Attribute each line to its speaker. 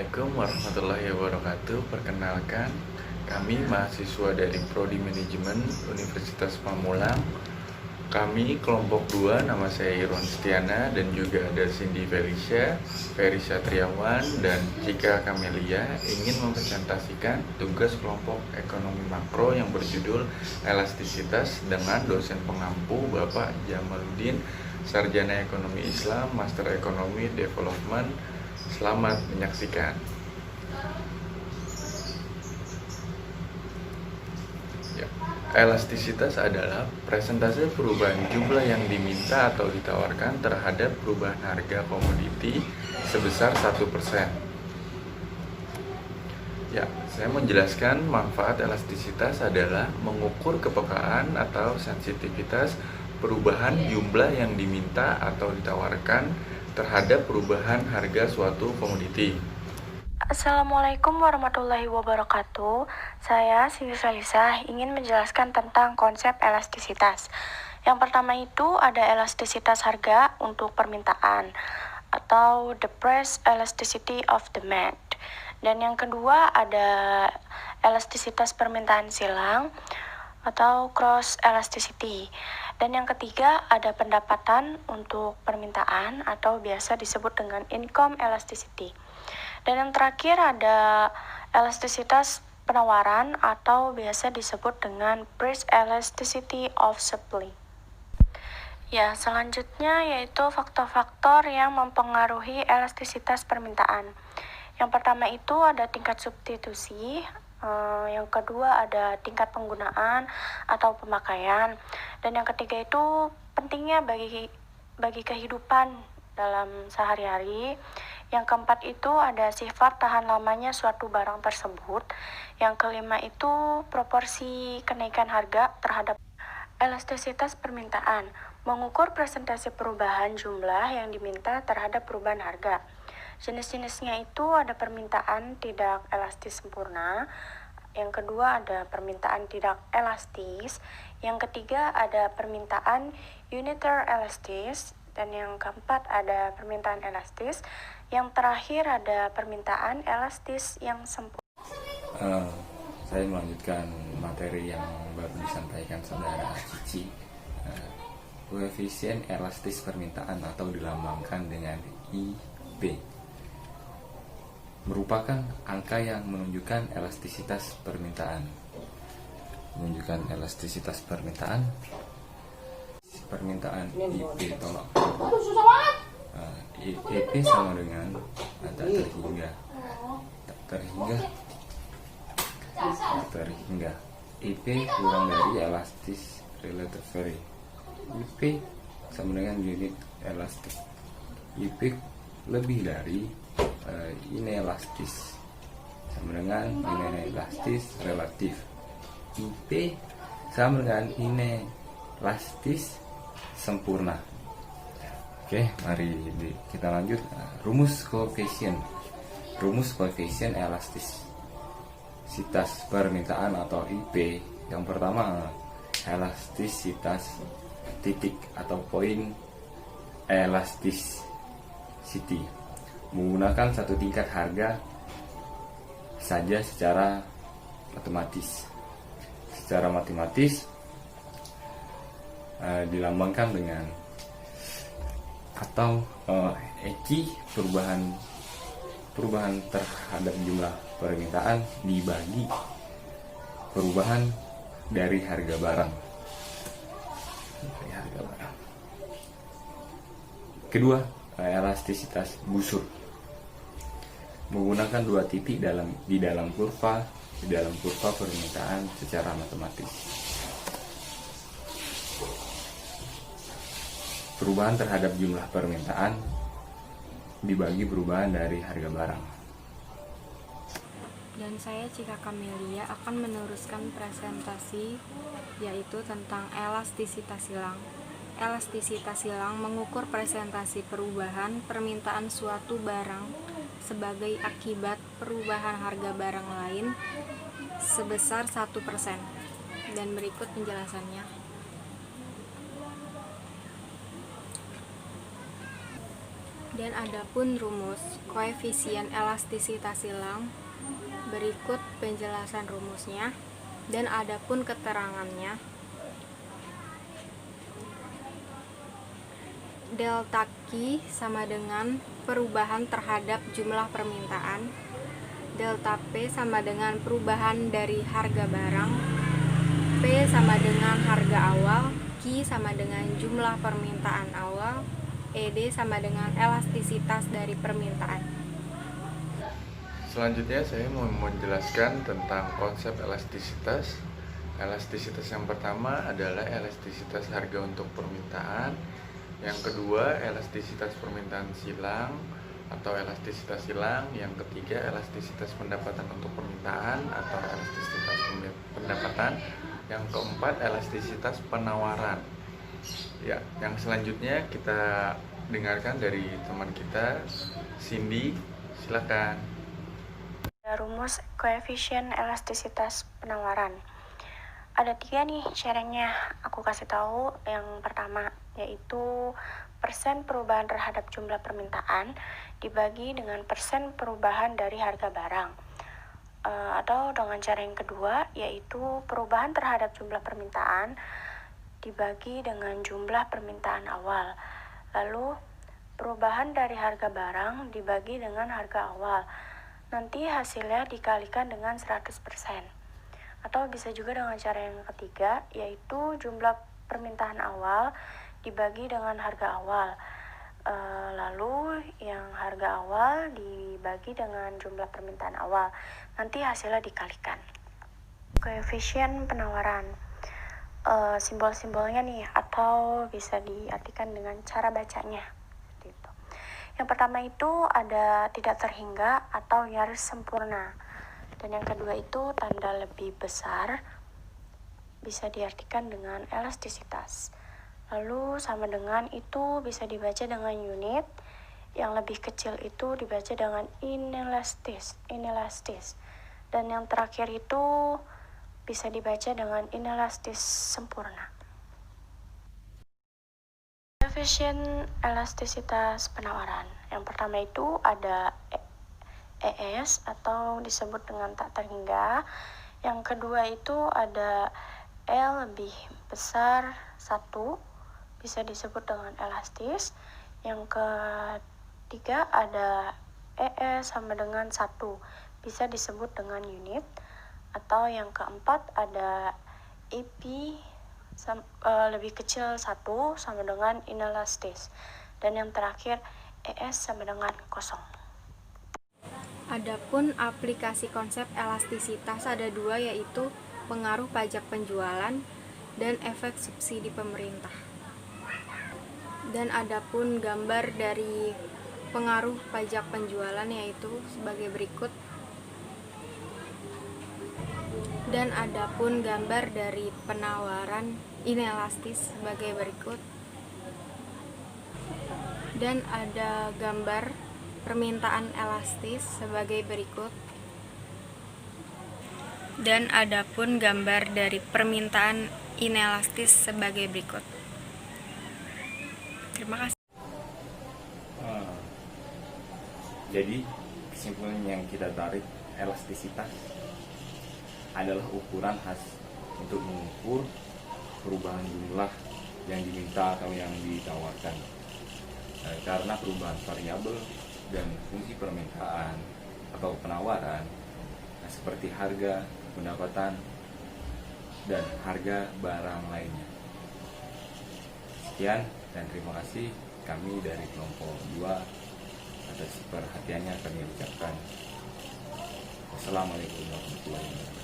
Speaker 1: Assalamualaikum warahmatullahi wabarakatuh. Perkenalkan, kami mahasiswa dari Prodi Manajemen Universitas Pamulang. Kami kelompok 2, nama saya Irwan Setiana dan juga ada Cindy Felicia, Ferry Satriawan, dan Cika Kamelia ingin mempresentasikan tugas kelompok ekonomi makro yang berjudul elastisitas dengan dosen pengampu Bapak Jamaluddin, Sarjana Ekonomi Islam, Master Ekonomi Development. Selamat menyaksikan. Elastisitas adalah presentase perubahan jumlah yang diminta atau ditawarkan terhadap perubahan harga komoditi sebesar 1%. Saya menjelaskan manfaat elastisitas adalah mengukur kepekaan atau sensitivitas perubahan jumlah yang diminta atau ditawarkan terhadap perubahan harga suatu komoditi.
Speaker 2: Assalamualaikum warahmatullahi wabarakatuh. Saya Cindy Felicia ingin menjelaskan tentang konsep elastisitas. Yang pertama itu ada elastisitas harga untuk permintaan atau the price elasticity of demand. Dan yang kedua ada elastisitas permintaan silang atau cross elasticity. Dan yang ketiga ada pendapatan untuk permintaan atau biasa disebut dengan income elasticity. Dan yang terakhir ada elastisitas penawaran atau biasa disebut dengan price elasticity of supply. Selanjutnya yaitu faktor-faktor yang mempengaruhi elastisitas permintaan. Yang pertama itu ada tingkat substitusi, yang kedua ada tingkat penggunaan atau pemakaian, dan yang ketiga itu pentingnya bagi kehidupan dalam sehari-hari. Yang keempat itu ada sifat tahan lamanya suatu barang tersebut. Yang kelima itu proporsi kenaikan harga terhadap elastisitas permintaan, mengukur presentasi perubahan jumlah yang diminta terhadap perubahan harga. Jenis-jenisnya itu ada permintaan tidak elastis sempurna, yang kedua ada permintaan tidak elastis, yang ketiga ada permintaan unitary elastis, dan yang keempat ada permintaan elastis, yang terakhir ada permintaan elastis yang sempurna.
Speaker 3: Saya melanjutkan materi yang baru disampaikan saudara Cici. Koefisien elastis permintaan atau dilambangkan dengan IP merupakan angka yang menunjukkan elastisitas permintaan. IP tolak. EP sama dengan tak terhingga. EP kurang dari elastis relatively. IP sama dengan unit elastis. IP lebih dari inelastis sama dengan inelastis relatif. IP sama dengan inelastis sempurna. Oke, mari kita lanjut. Rumus koefisien elastisitas permintaan atau IP. Yang pertama, elastisitas titik atau poin elasticity menggunakan satu tingkat harga saja secara matematis. Dilambangkan dengan atau EQ perubahan terhadap jumlah permintaan dibagi perubahan dari harga barang. Kedua, elastisitas busur menggunakan dua titik di dalam kurva permintaan secara matematis. Perubahan terhadap jumlah permintaan dibagi perubahan dari harga barang.
Speaker 4: Dan saya Cika Kamelia akan meneruskan presentasi yaitu tentang elastisitas silang. Elastisitas silang mengukur presentasi perubahan permintaan suatu barang sebagai akibat perubahan harga barang lain sebesar 1%. Dan berikut penjelasannya. Dan adapun rumus koefisien elastisitas silang, berikut penjelasan rumusnya. Dan adapun keterangannya, delta Q sama dengan perubahan terhadap jumlah permintaan, delta P sama dengan perubahan dari harga barang, P sama dengan harga awal, Q sama dengan jumlah permintaan awal, ED sama dengan elastisitas dari permintaan.
Speaker 1: Selanjutnya saya mau menjelaskan tentang konsep elastisitas. Elastisitas yang pertama adalah elastisitas harga untuk permintaan. Yang kedua, elastisitas permintaan silang atau elastisitas silang. Yang ketiga, elastisitas pendapatan untuk permintaan atau elastisitas pendapatan. Yang keempat, elastisitas penawaran. Ya, yang selanjutnya kita dengarkan dari teman kita, Cindy. Silakan.
Speaker 2: Rumus koefisien elastisitas penawaran. Ada 3 nih caranya aku kasih tahu. Yang pertama yaitu persen perubahan terhadap jumlah permintaan dibagi dengan persen perubahan dari harga barang. Atau dengan cara yang kedua yaitu perubahan terhadap jumlah permintaan dibagi dengan jumlah permintaan awal. Lalu perubahan dari harga barang dibagi dengan harga awal. Nanti hasilnya dikalikan dengan 100%. Atau bisa juga dengan cara yang ketiga, yaitu jumlah permintaan awal dibagi dengan harga awal. Lalu yang harga awal dibagi dengan jumlah permintaan awal. Nanti hasilnya dikalikan. Koefisien penawaran. Simbol-simbolnya nih, atau bisa diartikan dengan cara bacanya. Yang pertama itu ada tidak terhingga atau nyaris sempurna. Dan yang kedua itu tanda lebih besar, bisa diartikan dengan elastisitas. Lalu sama dengan itu bisa dibaca dengan unit, yang lebih kecil itu dibaca dengan inelastis. Dan yang terakhir itu bisa dibaca dengan inelastis sempurna. Koefisien elastisitas penawaran. Yang pertama itu ada ES atau disebut dengan tak terhingga. Yang kedua itu ada L lebih besar 1, bisa disebut dengan elastis. Yang ketiga ada ES sama dengan 1, bisa disebut dengan unit. Atau yang keempat ada EP lebih kecil 1 sama dengan inelastis. Dan yang terakhir ES sama dengan 0.
Speaker 4: Adapun aplikasi konsep elastisitas ada 2, yaitu pengaruh pajak penjualan dan efek subsidi pemerintah. Dan adapun gambar dari pengaruh pajak penjualan yaitu sebagai berikut. Dan adapun gambar dari penawaran inelastis sebagai berikut. Dan ada gambar permintaan elastis sebagai berikut. Dan adapun gambar dari permintaan inelastis sebagai berikut. Terima kasih.
Speaker 3: Jadi kesimpulan yang kita tarik, elastisitas adalah ukuran khas untuk mengukur perubahan jumlah yang diminta atau yang ditawarkan. Karena perubahan variabel dan fungsi permintaan atau penawaran seperti harga, pendapatan, dan harga barang lainnya. Sekian dan terima kasih kami dari kelompok 2 atas perhatiannya kami ucapkan. Wassalamualaikum warahmatullahi wabarakatuh.